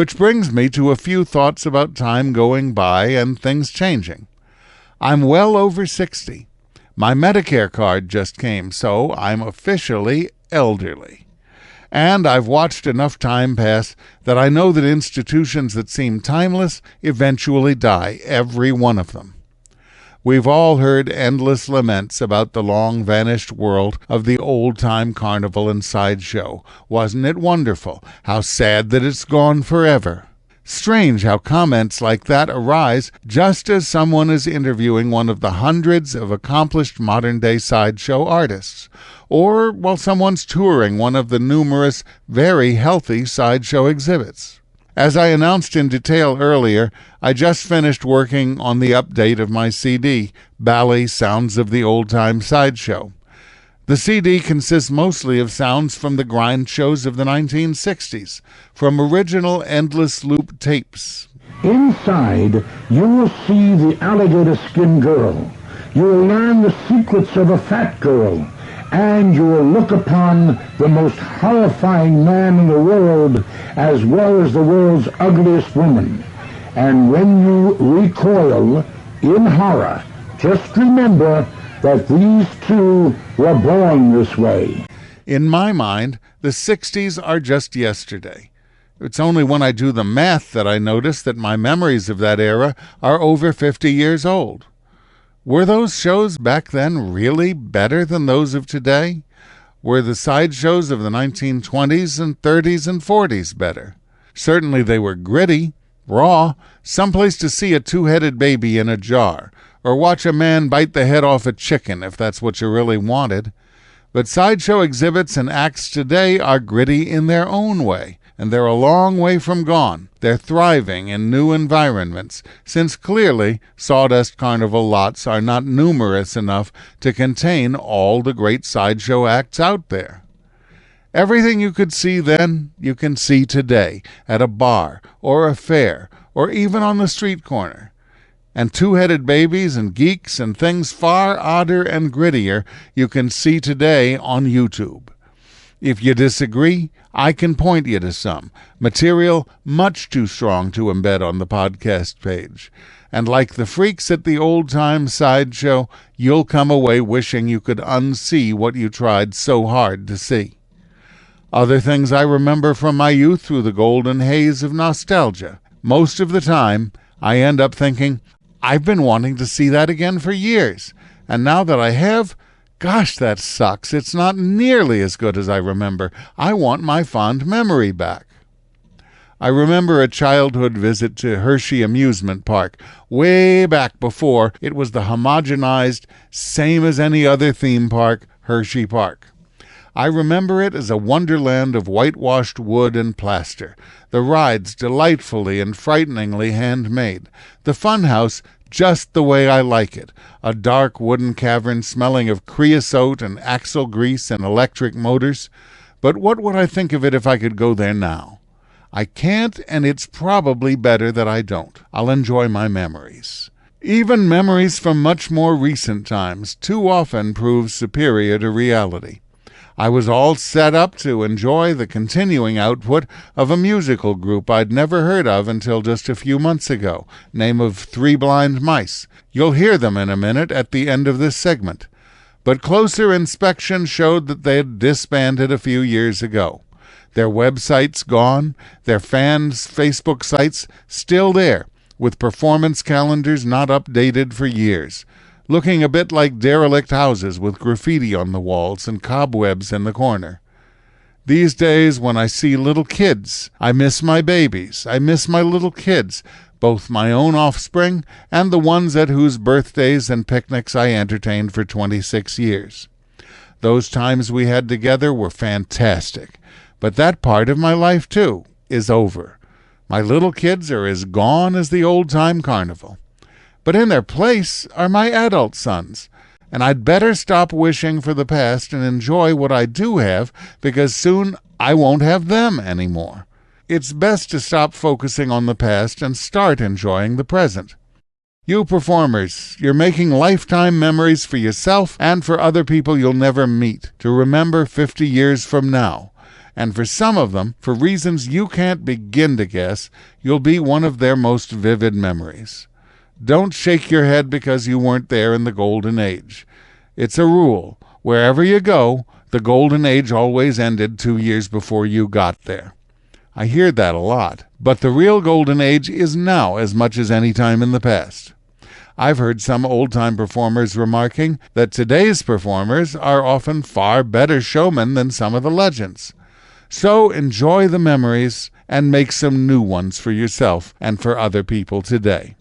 Which brings me to a few thoughts about time going by and things changing. I'm well over 60. My Medicare card just came, so I'm officially elderly. And I've watched enough time pass that I know that institutions that seem timeless eventually die, every one of them. We've all heard endless laments about the long-vanished world of the old-time carnival and sideshow. Wasn't it wonderful? How sad that it's gone forever. Strange how comments like that arise just as someone is interviewing one of the hundreds of accomplished modern-day sideshow artists, or while someone's touring one of the numerous, very healthy sideshow exhibits. As I announced in detail earlier, I just finished working on the update of my CD, Bally Sounds of the Old-Time Sideshow. The CD consists mostly of sounds from the grind shows of the 1960s, from original endless loop tapes. Inside, you will see the alligator skin girl. You will learn the secrets of a fat girl. And you will look upon the most horrifying man in the world as well as the world's ugliest woman. And when you recoil in horror, just remember that these two were born this way. In my mind, the 60s are just yesterday. It's only when I do the math that I notice that my memories of that era are over 50 years old. Were those shows back then really better than those of today? Were the sideshows of the 1920s and 30s and 40s better? Certainly they were gritty, raw, someplace to see a two-headed baby in a jar, or watch a man bite the head off a chicken if that's what you really wanted. But sideshow exhibits and acts today are gritty in their own way, and they're a long way from gone. They're thriving in new environments, since clearly Sawdust Carnival lots are not numerous enough to contain all the great sideshow acts out there. Everything you could see then, you can see today, at a bar, or a fair, or even on the street corner. And two-headed babies and geeks and things far odder and grittier you can see today on YouTube. If you disagree, I can point you to some material much too strong to embed on the podcast page. And like the freaks at the old-time sideshow, you'll come away wishing you could unsee what you tried so hard to see. Other things I remember from my youth through the golden haze of nostalgia. Most of the time, I end up thinking, I've been wanting to see that again for years, and now that I have, gosh, that sucks. It's not nearly as good as I remember. I want my fond memory back. I remember a childhood visit to Hershey Amusement Park, way back before it was the homogenized, same as any other theme park, Hershey Park. I remember it as a wonderland of whitewashed wood and plaster, the rides delightfully and frighteningly handmade, the funhouse just the way I like it, a dark wooden cavern smelling of creosote and axle grease and electric motors. But what would I think of it if I could go there now? I can't, and it's probably better that I don't. I'll enjoy my memories. Even memories from much more recent times too often prove superior to reality. I was all set up to enjoy the continuing output of a musical group I'd never heard of until just a few months ago, name of Three Blind Mice. You'll hear them in a minute at the end of this segment. But closer inspection showed that they had disbanded a few years ago. Their websites gone, their fans' Facebook sites still there, with performance calendars not updated for years, looking a bit like derelict houses with graffiti on the walls and cobwebs in the corner. These days, when I see little kids, I miss my babies. I miss my little kids, both my own offspring and the ones at whose birthdays and picnics I entertained for 26 years. Those times we had together were fantastic, but that part of my life, too, is over. My little kids are as gone as the old-time carnival. But in their place are my adult sons, and I'd better stop wishing for the past and enjoy what I do have, because soon I won't have them anymore. It's best to stop focusing on the past and start enjoying the present. You performers, you're making lifetime memories for yourself and for other people you'll never meet to remember 50 years from now. And for some of them, for reasons you can't begin to guess, you'll be one of their most vivid memories. Don't shake your head because you weren't there in the Golden Age. It's a rule. Wherever you go, the Golden Age always ended 2 years before you got there. I hear that a lot, but the real Golden Age is now as much as any time in the past. I've heard some old-time performers remarking that today's performers are often far better showmen than some of the legends. So enjoy the memories and make some new ones for yourself and for other people today.